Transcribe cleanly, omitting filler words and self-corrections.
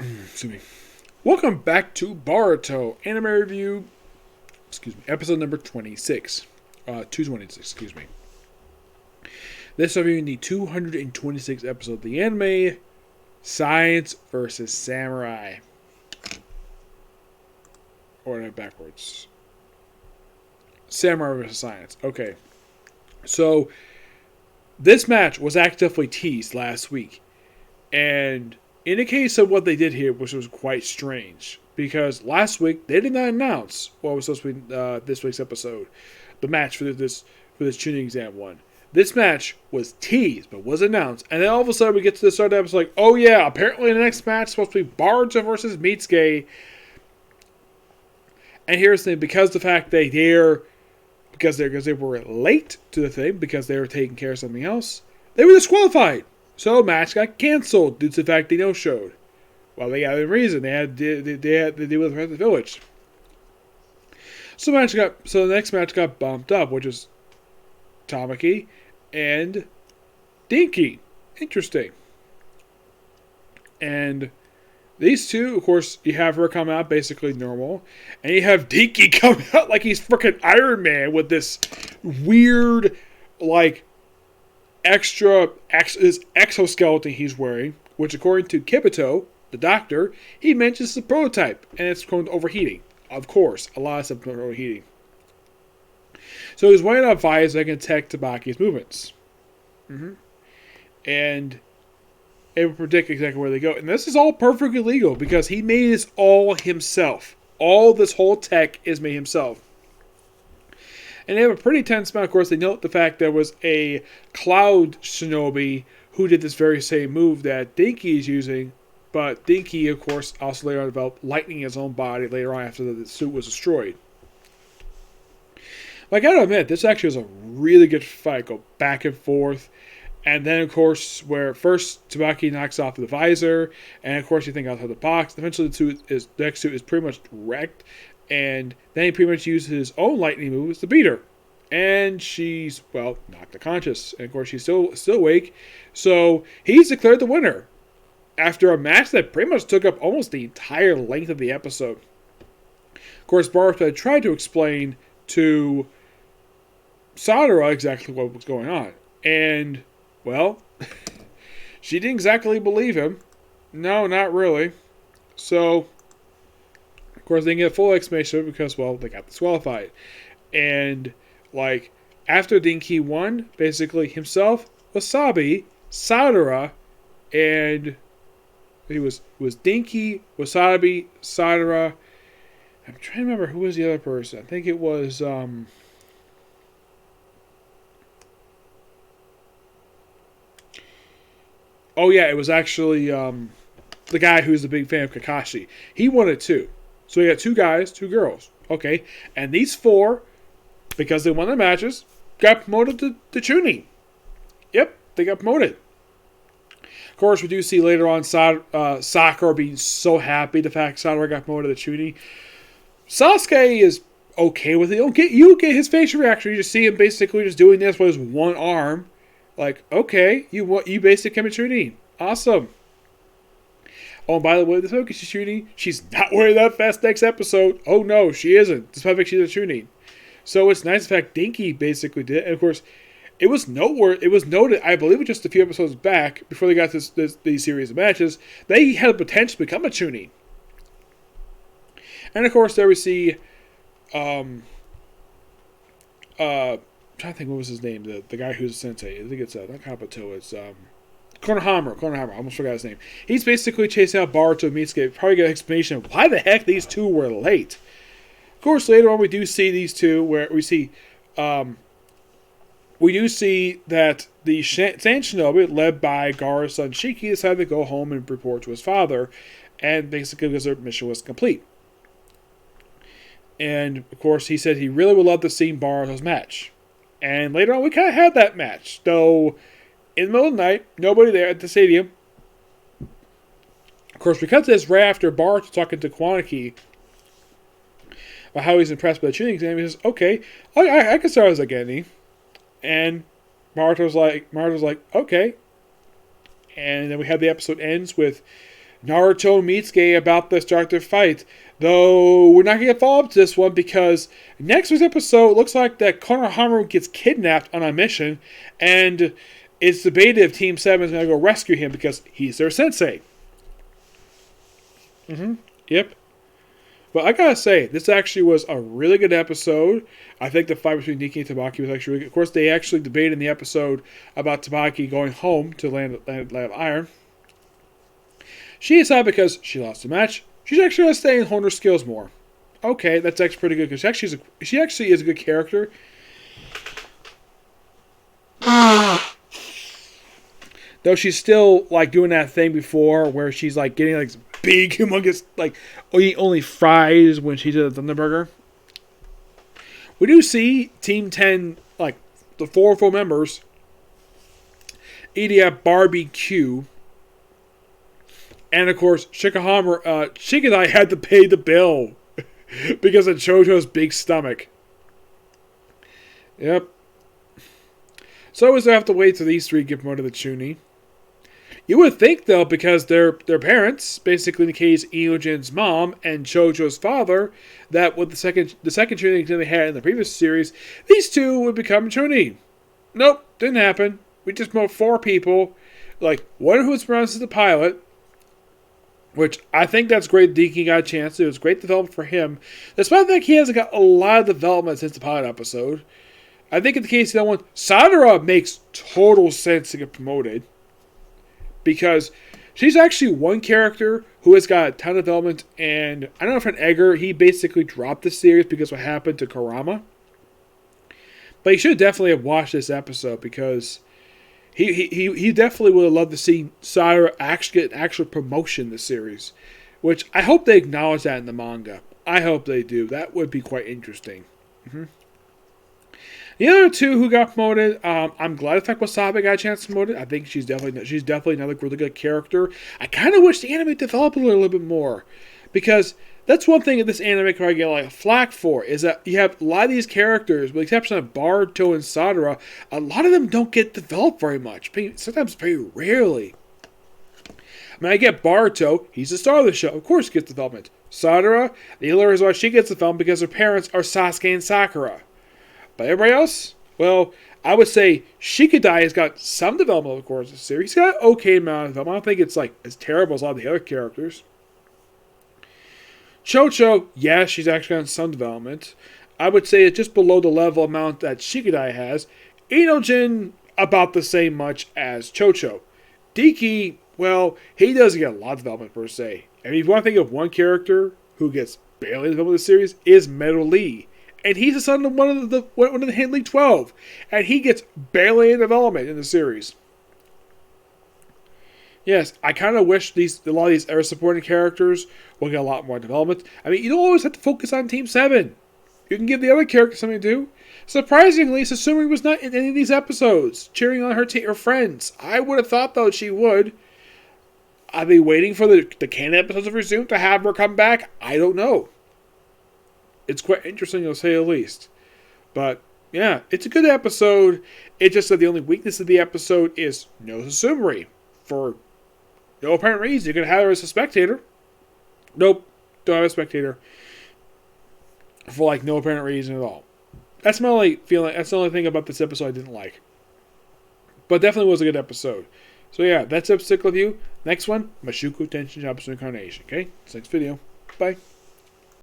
Excuse me. Welcome back to Boruto Anime Review. Episode number 26. 226. Excuse me. This is reviewing the 226th episode of the anime, Science versus Samurai. Or no, backwards. Samurai versus Science. Okay. So this match was actively teased last week, and in the case of what they did here, which was quite strange, because last week they did not announce what was supposed to be this week's episode, the match for this tuning exam one. This match was teased, but was announced, and then all of a sudden we get to the start of the episode like, oh yeah, apparently the next match is supposed to be Boruto versus Mitsuki. And here's the thing, because they were late to the thing, because they were taking care of something else, they were disqualified. So match got canceled due to the fact they no-showed. Well, they got a reason. They had to deal with the rest of the village. So the next match got bumped up, which was Tamaki and Dinky. Interesting. And these two, of course, you have her come out basically normal, and you have Dinky come out like he's freaking Iron Man with this weird, like, this exoskeleton he's wearing, which according to Kibito, the doctor, he mentions the prototype, and it's going to overheating. Of course, a lot of stuff going overheating. So he's wearing a visor that can detect Tabaki's movements. And it will predict exactly where they go. And this is all perfectly legal because he made this all himself. All this whole tech is made himself. And they have a pretty tense amount. Of course, they note the fact there was a cloud shinobi who did this very same move that Dinky is using. But Dinky, of course, also later on developed lightning in his own body later on after the suit was destroyed. But I gotta admit, this actually was a really good fight. Go back and forth. And then, of course, where first Tabaki knocks off the visor. And, of course, you think outside the box. Eventually, the next suit is pretty much wrecked. And then he pretty much uses his own lightning moves to beat her. And she's, well, knocked unconscious. And of course, she's still awake. So he's declared the winner after a match that pretty much took up almost the entire length of the episode. Of course, Boruto tried to explain to Sadara exactly what was going on. And, well, she didn't exactly believe him. No, not really. So of course, they didn't get a full explanation because, well, they got disqualified. And, like, after Dinky won, basically himself, Wasabi, Sadara, and it was Dinky, Wasabi, Sadara. I'm trying to remember who was the other person. I think it was, oh yeah, it was actually, the guy who's a big fan of Kakashi. He won it too. So you got two guys, two girls. Okay. And these four, because they won their matches, got promoted to Chunin. Yep, they got promoted. Of course, we do see later on Sakura being so happy the fact Sakura got promoted to Chunin. Sasuke is okay with it. You don't get his facial reaction. You just see him basically just doing this with his one arm. Like, okay, you basically came to Chunin. Awesome. Oh, and by the way, the Toki she's shooting, she's not wearing that vest next episode. Oh no, she isn't. Despite the fact she's a shooting. So it's nice the fact Dinky basically did. And of course, it was noted, I believe just a few episodes back, before they got these series of matches, they had the potential to become a tuning. And of course, there we see, trying to think what was his name, the guy who's a sensei. I think it's, not Kabuto, it's, Konohamaru, I almost forgot his name. He's basically chasing out Boruto and Mitsuki. Probably get an explanation of why the heck these two were late. Of course, later on we do see these two, where we see that the Sand Shinobi, led by Gaara's son Shiki, decided to go home and report to his father, and basically because their mission was complete. And of course, he said he really would love to see Boruto's match. And later on, we kind of had that match, though. In the middle of the night, nobody there at the stadium. Of course, we cut this right after Boruto talking to Kwanaki about how he's impressed by the tuning exam. He says, okay, I can start as a Geni. And Boruto's like, okay. And then we have the episode ends with Naruto and Mitsuki about to start their fight. Though we're not going to follow up to this one because next week's episode looks like that Konohamaru gets kidnapped on a mission, and it's debated if Team 7 is going to go rescue him because he's their sensei. Yep. But I gotta say, this actually was a really good episode. I think the fight between Nikki and Tabaki was actually really good. Of course, they actually debated in the episode about Tabaki going home to land of Iron. She decided because she lost the match, she's actually going to stay and hone her skills more. Okay, that's actually pretty good because she actually is a good character. Though she's still like doing that thing before where she's like getting like big, humongous, like only fries when she's at the Thunderburger. We do see Team 10, like the 4 full members, eating at barbecue. And of course, Shikadai had to pay the bill because of Chojo's big stomach. Yep. So we have to wait till these 3 get promoted to Chunin. You would think, though, because their parents, basically in the case Iojin's mom and Chojo's father, that with the second Chunin they had in the previous series, these 2 would become Chunin. Nope, didn't happen. We just promote 4 people, like one who was pronounced as the pilot, which I think that's great. Diki got a chance. It was great development for him. Despite the fact he hasn't got a lot of development since the pilot episode. I think in the case of that one, Sadara makes total sense to get promoted. Because she's actually one character who has got a ton of development. And I don't know if an Egger, he basically dropped the series because of what happened to Kurama. But he should definitely have watched this episode because he definitely would have loved to see Sadara actually get an actual promotion in the series. Which I hope they acknowledge that in the manga. I hope they do. That would be quite interesting. The other 2 who got promoted, I'm glad the fact Wasabi got a chance to promote it. I think she's definitely another really good character. I kind of wish the anime developed a little bit more, because that's one thing that this anime can get like flack for, is that you have a lot of these characters, with the exception of Boruto and Sadara, a lot of them don't get developed very much. Sometimes very rarely. I mean, I get Boruto, he's the star of the show, of course he gets development. Sadara, the only reason why she gets development because her parents are Sasuke and Sakura. But everybody else, well, I would say Shikadai has got some development over the course of the series. He's got an okay amount of development. I don't think it's like as terrible as a lot of the other characters. Chocho, yes, she's actually got some development. I would say it's just below the level amount that Shikadai has. Inojin, about the same much as Chocho. Diki, well, he doesn't get a lot of development per se. I mean, if you want to think of one character who gets barely developed in the series, is Metal Lee. And he's the son of one of the Hit League 12. And he gets barely in development in the series. Yes, I kind of wish a lot of these era supporting characters will get a lot more development. I mean, you don't always have to focus on Team 7. You can give the other characters something to do. Surprisingly, Sasumi was not in any of these episodes, cheering on her friends. I would have thought, though, she would. Are they waiting for the canon episodes to resume to have her come back? I don't know. It's quite interesting, to say the least. But, yeah, it's a good episode. It's just that the only weakness of the episode is no Sasumi. For no apparent reason. You can have her as a spectator. Nope, don't have a spectator. For, like, no apparent reason at all. That's my only feeling. That's the only thing about this episode I didn't like. But definitely was a good episode. So, yeah, that's episode review. Next one, Mashuku Tenshin Shabsu Incarnation. Okay? Next video. Bye.